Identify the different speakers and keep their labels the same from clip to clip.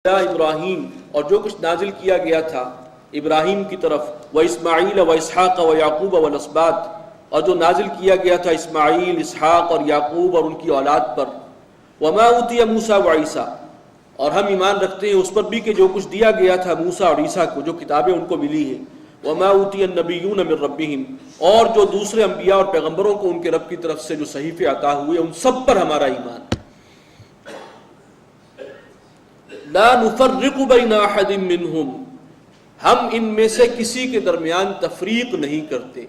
Speaker 1: ابراہیم، اور جو کچھ نازل کیا گیا تھا ابراہیم کی طرف، و اسماعیل و اسحاق و یعقوب والاسباط، اور جو نازل کیا گیا تھا اسماعیل، اسحاق اور یعقوب اور ان کی اولاد پر، وما اوتی موسیٰ و عیسیٰ، اور ہم ایمان رکھتے ہیں اس پر بھی کہ جو کچھ دیا گیا تھا موسیٰ اور عیسیٰ کو، جو کتابیں ان کو ملی ہیں، وما اوتی النبیون من ربہم، اور جو دوسرے انبیاء اور پیغمبروں کو ان کے رب کی طرف سے جو صحیفے عطا ہوئے ان سب پر ہمارا ایمان ہے۔ لا نفرق بین احد منہم، ہم ان میں سے کسی کے درمیان تفریق نہیں کرتے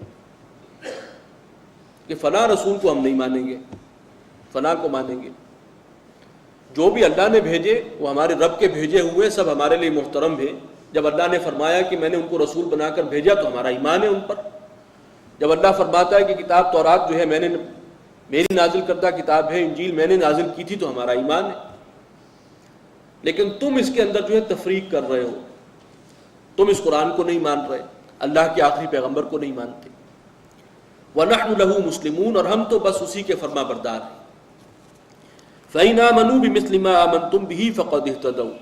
Speaker 1: کہ فلاں رسول کو ہم نہیں مانیں گے، فلاں کو مانیں گے۔ جو بھی اللہ نے بھیجے وہ ہمارے رب کے بھیجے ہوئے سب ہمارے لیے محترم ہیں۔ جب اللہ نے فرمایا کہ میں نے ان کو رسول بنا کر بھیجا تو ہمارا ایمان ہے ان پر۔ جب اللہ فرماتا ہے کہ کتاب تورات جو ہے میں نے میری نازل کردہ کتاب ہے، انجیل میں نے نازل کی تھی، تو ہمارا ایمان ہے۔ لیکن تم اس کے اندر جو ہے تفریق کر رہے ہو، تم اس قرآن کو نہیں مان رہے، اللہ کے آخری پیغمبر کو نہیں مانتے۔ وَنَحْنُ لَهُ مُسْلِمُونَ، اور ہم تو بس اسی کے فرما بردار ہیں۔ فَإِنْ آمَنُوا بِمِثْلِ مَا آمَنْتُمْ بِهِ فَقَدِ اهْتَدَوْا،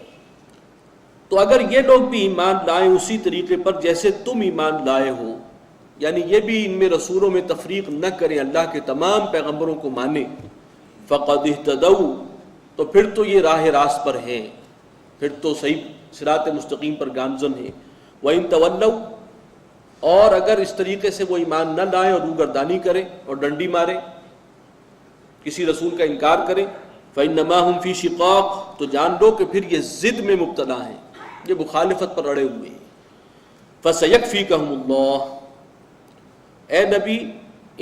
Speaker 1: تو اگر یہ لوگ بھی ایمان لائیں اسی طریقے پر جیسے تم ایمان لائے ہو، یعنی یہ بھی ان میں رسولوں میں تفریق نہ کریں، اللہ کے تمام پیغمبروں کو مانیں، فَقَدِ اهْتَدَوْا، تو پھر تو یہ راہ راست پر ہیں، پھر تو صحیح صراط مستقیم پر گامزن ہیں۔ وَإِن تَوَلَّوْا، اور اگر اس طریقے سے وہ ایمان نہ لائیں اور روگردانی کریں اور ڈنڈی ماریں، کسی رسول کا انکار کریں، فَإِنَّمَا هُمْ فِي شِقَاقٍ، تو جان لو کہ پھر یہ ضد میں مبتلا ہیں، یہ مخالفت پر اڑے ہوئے ہیں۔ فَسَيَكْفِيكَهُمُ اللَّهُ، اے نبی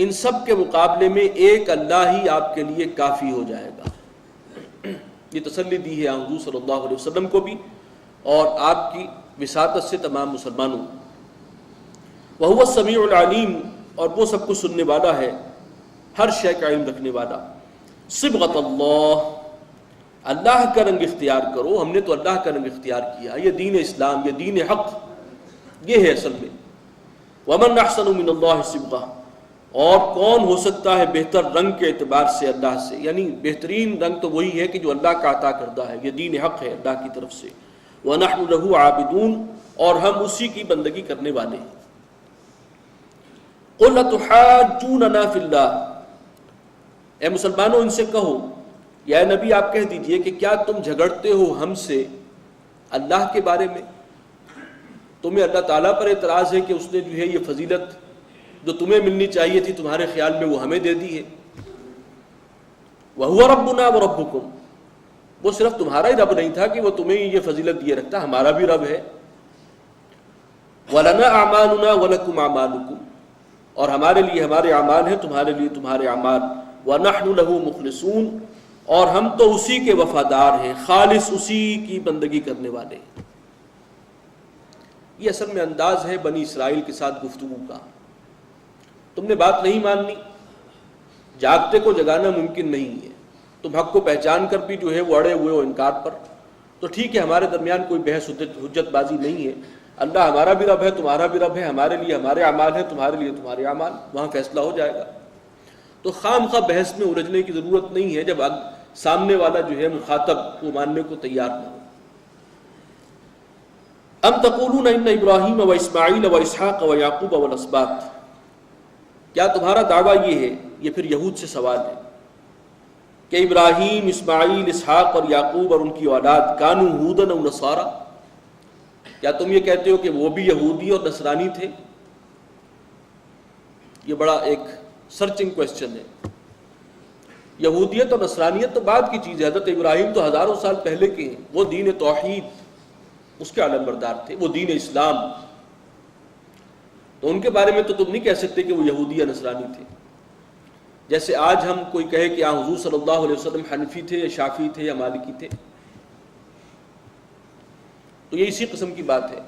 Speaker 1: ان سب کے مقابلے میں ایک اللہ ہی آپ کے لیے کافی ہو جائے گا۔ یہ تسلی دی ہے حضور صلی اللہ علیہ وسلم کو بھی اور آپ کی وساطت سے تمام مسلمانوں۔ وَهُوَ السَّمِيعُ الْعَلِيمُ، اور وہ سب کچھ سننے والا ہے، ہر شے کا علم رکھنے والا۔ صبغۃ اللہ، اللہ کا رنگ اختیار کرو، ہم نے تو اللہ کا رنگ اختیار کیا، یہ دین اسلام، یہ دین حق، یہ ہے اصل میں۔ وَمَنْ أَحْسَنُ مِنَ اللَّهِ صِبْغَةً، اور کون ہو سکتا ہے بہتر رنگ کے اعتبار سے اللہ سے، یعنی بہترین رنگ تو وہی ہے کہ جو اللہ کا عطا کردہ ہے، یہ دین حق ہے اللہ کی طرف سے۔ وَنَحْنُ لَهُ عَابِدُونَ، اور ہم اسی کی بندگی کرنے والے ہیں۔ قُلْ أَتُحَاجُّونَنَا فِي اللَّهِ، اے مسلمانوں ان سے کہو، یا نبی آپ کہہ دیجئے کہ کیا تم جھگڑتے ہو ہم سے اللہ کے بارے میں؟ تمہیں اللہ تعالیٰ پر اعتراض ہے کہ اس نے جو ہے یہ فضیلت جو تمہیں ملنی چاہیے تھی تمہارے خیال میں وہ ہمیں دے دی ہے۔ وَهُوَ رَبُّنَا وَرَبُّكُمْ، وہ صرف تمہارا ہی رب نہیں تھا کہ وہ تمہیں یہ فضیلت دیے رکھتا، ہمارا بھی رب ہے۔ وَلَنَا أَعْمَالُنَا وَلَكُمْ أَعْمَالُكُمْ، اور ہمارے لیے ہمارے اعمال ہیں، تمہارے لیے تمہارے اعمال۔ وَنَحْنُ لَهُ مُخْلِصُونَ، اور ہم تو اسی کے وفادار ہیں، خالص اسی کی بندگی کرنے والے ہیں۔ یہ اصل میں انداز ہے بنی اسرائیل کے ساتھ گفتگو کا۔ تم نے بات نہیں ماننی، جاگتے کو جگانا ممکن نہیں ہے، تم حق کو پہچان کر بھی جو ہے وہ اڑے ہوئے ہو انکار پر، تو ٹھیک ہے، ہمارے درمیان کوئی بحث حجت بازی نہیں ہے، اللہ ہمارا بھی رب ہے، تمہارا بھی رب ہے، ہمارے لیے ہمارے اعمال ہیں، تمہارے لیے تمہارے اعمال، وہاں فیصلہ ہو جائے گا۔ تو خام خواہ بحث میں الجھنے کی ضرورت نہیں ہے جب سامنے والا جو ہے مخاطب وہ ماننے کو تیار نہ ہو۔ ام تقولون ان ابراہیم و اسماعیل و اسحاق و یعقوب والاسباط، کیا تمہارا دعویٰ یہ ہے، یہ پھر یہود سے سوال ہے، کہ ابراہیم، اسماعیل، اسحاق اور یعقوب اور ان کی اولاد کانوا ہودن و نصارا، کیا تم یہ کہتے ہو کہ وہ بھی یہودی اور نصرانی تھے؟ یہ بڑا ایک سرچنگ کویسچن ہے۔ یہودیت اور نصرانیت تو بعد کی چیز ہے، حضرت ابراہیم تو ہزاروں سال پہلے کے ہیں، وہ دین توحید اس کے علم بردار تھے، وہ دین اسلام، تو ان کے بارے میں تو تم نہیں کہہ سکتے کہ وہ یہودی یا نصرانی تھے۔ جیسے آج ہم کوئی کہے کہ حضور صلی اللہ علیہ وسلم حنفی تھے یا شافعی تھے یا مالکی تھے، تو یہ اسی قسم کی بات ہے۔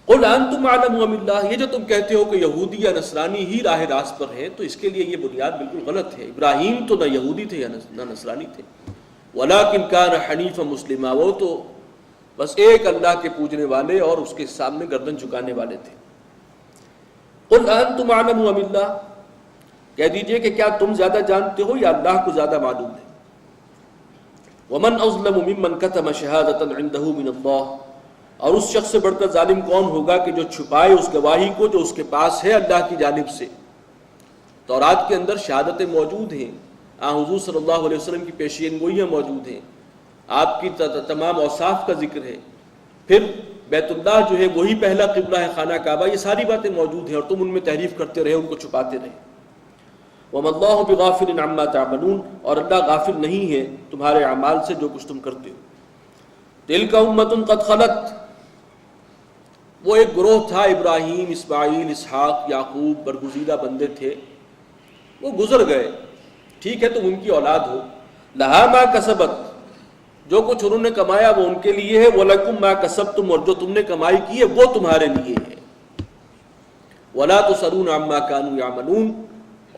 Speaker 1: قُلْ أَنْتُمْ أَعْلَمُ أَمِ اللَّهُ، یہ جو تم کہتے ہو کہ یہودی یا نصرانی ہی راہ راست پر ہے، تو اس کے لیے یہ بنیاد بالکل غلط ہے۔ ابراہیم تو نہ یہودی تھے یا نہ نصرانی تھے، وَلَٰكِنْ كَانَ حَنِيفًا مُسْلِمًا، وہ تو بس ایک اللہ کے پوجنے والے اور اس کے سامنے گردن جھکانے والے تھے۔ قُلْ أَنْتُمْ أَعْلَمُ أَمِ اللَّهُ، کہہ دیجئے کہ کیا تم زیادہ جانتے ہو یا اللہ کو زیادہ معلوم ہے؟ ومن اظلم ممن كتم شهادة عنده من اللہ، اور اس شخص سے بڑھ کر ظالم کون ہوگا کہ جو چھپائے اس گواہی کو جو اس کے پاس ہے اللہ کی جانب سے۔ تورات کے اندر شہادتیں موجود ہیں، حضور صلی اللہ علیہ وسلم کی پیشین گوئیاں موجود ہیں، آپ کی تمام اوصاف کا ذکر ہے، پھر بیت اللہ جو ہے وہی پہلا قبلہ ہے، خانہ کعبہ، یہ ساری باتیں موجود ہیں، اور تم ان میں تحریف کرتے رہے، ان کو چھپاتے رہے۔ وَمَا اللَّهُ بِغَافِلٍ عَمَّا تَعْمَلُونَ، اور اللہ غافل نہیں ہے تمہارے اعمال سے جو کچھ تم کرتے ہو۔ تِلْكَ أُمَّةٌ قَدْ خَلَتْ، وہ ایک گروہ تھا، ابراہیم، اسماعیل، اسحاق، یعقوب، برگزیدہ بندے تھے، وہ گزر گئے، ٹھیک ہے تم ان کی اولاد ہو۔ لَهَا مَا كَسَبَتْ، جو کچھ انہوں نے کمایا وہ ان کے لیے ہے، وَلَكُمْ مَا كَسَبْتُمْ، اور جو تم نے کمائی کی ہے وہ تمہارے لیے ہے۔ وَلَا تُسْأَلُونَ عَمَّا كَانُوا يَعْمَلُونَ،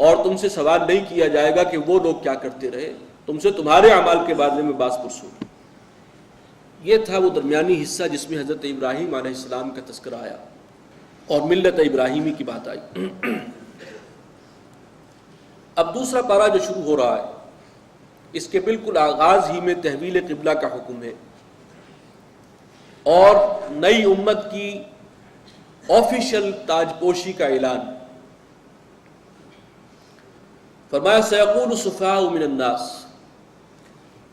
Speaker 1: اور تم سے سوال نہیں کیا جائے گا کہ وہ لوگ کیا کرتے رہے، تم سے تمہارے اعمال کے بارے میں باز پرس ہوگی۔ یہ تھا وہ درمیانی حصہ جس میں حضرت ابراہیم علیہ السلام کا تذکرہ آیا اور ملت ابراہیمی کی بات آئی۔ اب دوسرا پارہ جو شروع ہو رہا ہے، اس کے بالکل آغاز ہی میں تحویل قبلہ کا حکم ہے اور نئی امت کی آفیشل تاج پوشی کا اعلان۔ فرمایا سیقول السفہاء من الناس،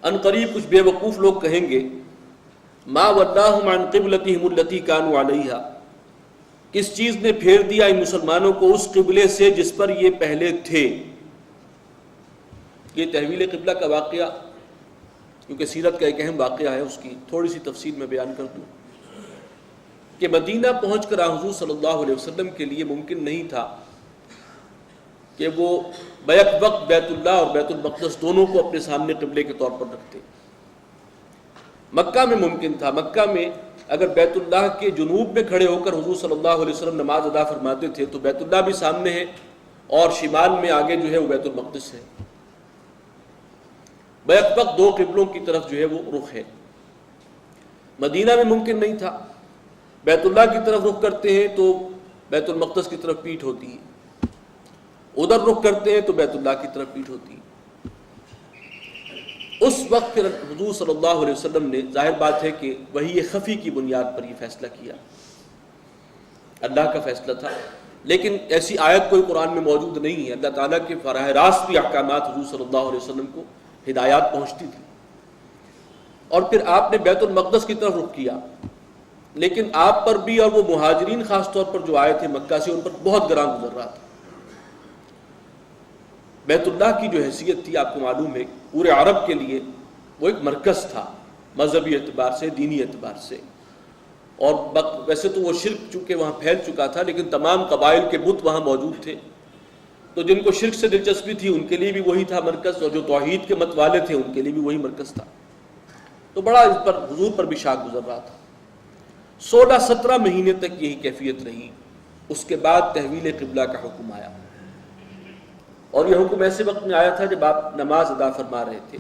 Speaker 1: ان قریب کچھ بے وقوف لوگ کہیں گے، ما ولاہم عن قبلتہم التی کانوا علیہا، کس چیز نے پھیر دیا ان مسلمانوں کو اس قبلے سے جس پر یہ پہلے تھے۔ یہ تحویل قبلہ کا واقعہ کیونکہ سیرت کا ایک اہم واقعہ ہے، اس کی تھوڑی سی تفصیل میں بیان کر دوں کہ مدینہ پہنچ کر حضور صلی اللہ علیہ وسلم کے لیے ممکن نہیں تھا کہ وہ بیک وقت بیت اللہ اور بیت المقدس دونوں کو اپنے سامنے قبلے کے طور پر رکھتے۔ مکہ میں ممکن تھا، مکہ میں اگر بیت اللہ کے جنوب میں کھڑے ہو کر حضور صلی اللہ علیہ وسلم نماز ادا فرماتے تھے تو بیت اللہ بھی سامنے ہے اور شمال میں آگے جو ہے وہ بیت المقدس ہے، بیک وقت دو قبلوں کی طرف جو ہے وہ رخ ہے۔ مدینہ میں ممکن نہیں تھا، بیت اللہ کی طرف رخ کرتے ہیں تو بیت المقدس کی طرف پیٹھ ہوتی ہے، ادھر رخ کرتے ہیں تو بیت اللہ کی طرف پیٹھ ہوتی ہے۔ اس وقت پھر حضور صلی اللہ علیہ وسلم نے، ظاہر بات ہے کہ وحی خفی کی بنیاد پر یہ فیصلہ کیا، اللہ کا فیصلہ تھا، لیکن ایسی آیت کوئی قرآن میں موجود نہیں ہے۔ اللہ تعالیٰ کے براہ راست بھی احکامات حضور صلی اللہ علیہ وسلم کو ہدایات پہنچتی تھی، اور پھر آپ نے بیت المقدس کی طرف رخ کیا، لیکن آپ پر بھی اور وہ مہاجرین خاص طور پر جو آئے تھے مکہ سے ان پر بہت گراں گزر رہا تھا۔ بیت اللہ کی جو حیثیت تھی آپ کو معلوم ہے پورے عرب کے لیے وہ ایک مرکز تھا، مذہبی اعتبار سے، دینی اعتبار سے، اور ویسے تو وہ شرک چونکہ وہاں پھیل چکا تھا لیکن تمام قبائل کے بت وہاں موجود تھے، تو جن کو شرک سے دلچسپی تھی ان کے لیے بھی وہی تھا مرکز، اور جو توحید کے مت والے تھے ان کے لیے بھی وہی مرکز تھا، تو بڑا اس پر حضور پر بھی شاک گزر رہا تھا۔ 16-17 مہینے تک یہی کیفیت رہی، اس کے بعد تحویل قبلہ کا حکم آیا، اور یہ حکم ایسے وقت میں آیا تھا جب آپ نماز ادا فرما رہے تھے،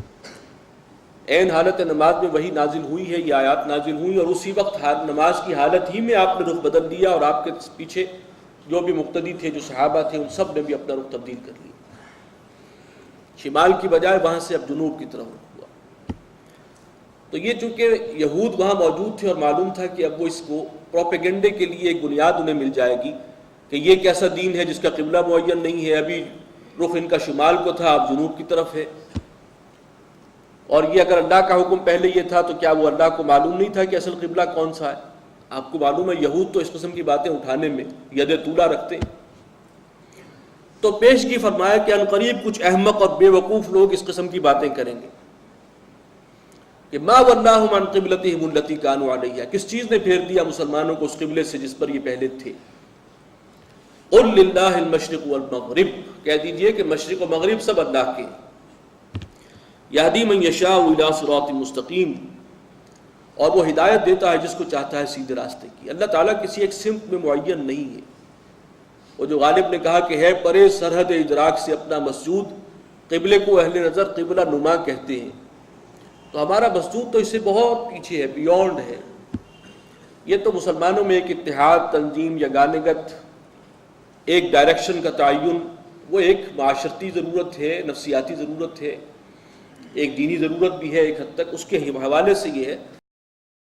Speaker 1: عین حالت نماز میں وہی نازل ہوئی ہے، یہ آیات نازل ہوئی، اور اسی وقت نماز کی حالت ہی میں آپ نے رخ بدل دیا، اور آپ کے پیچھے جو بھی مقتدی تھے، جو صحابہ تھے، ان سب نے بھی اپنا رخ تبدیل کر لیا، شمال کی بجائے وہاں سے اب جنوب کی طرف رخ ہوا۔ تو یہ چونکہ یہود وہاں موجود تھے اور معلوم تھا کہ اب وہ اس کو پروپیگنڈے کے لیے ایک بنیاد انہیں مل جائے گی کہ یہ کیسا دین ہے جس کا قبلہ معین نہیں ہے، ابھی رخ ان کا شمال کو تھا اب جنوب کی طرف ہے، اور یہ اگر اللہ کا حکم پہلے یہ تھا تو کیا وہ اللہ کو معلوم نہیں تھا کہ اصل قبلہ کون سا ہے؟ آپ کو معلوم ہے یہود تو اس قسم کی باتیں اٹھانے میں ید طولا رکھتے ہیں۔ تو پیش کی فرمایا کہ عنقریب کچھ احمق اور بے وقوف لوگ اس قسم کی باتیں کریں گے کہ ما ولاہم عن قبلتہم التی کانوا علیہا، کس چیز نے پھیر دیا مسلمانوں کو اس قبلے سے جس پر یہ پہلے تھے۔ قل للہ المشرق والمغرب، کہہ دیجئے کہ مشرق و مغرب سب اللہ کے، یہدی من یشاء الی صراط مستقیم، اور وہ ہدایت دیتا ہے جس کو چاہتا ہے سیدھے راستے کی۔ اللہ تعالیٰ کسی ایک سمت میں معین نہیں ہے، وہ جو غالب نے کہا کہ ہے پرے سرحد ادراک سے اپنا مسجود، قبلے کو اہل نظر قبلہ نما کہتے ہیں، تو ہمارا مسجود تو اس سے بہت پیچھے ہے، بیونڈ ہے۔ یہ تو مسلمانوں میں ایک اتحاد، تنظیم، یگانگت، ایک ڈائریکشن کا تعین، وہ ایک معاشرتی ضرورت ہے، نفسیاتی ضرورت ہے، ایک دینی ضرورت بھی ہے ایک حد تک، اس کے حوالے سے یہ ہے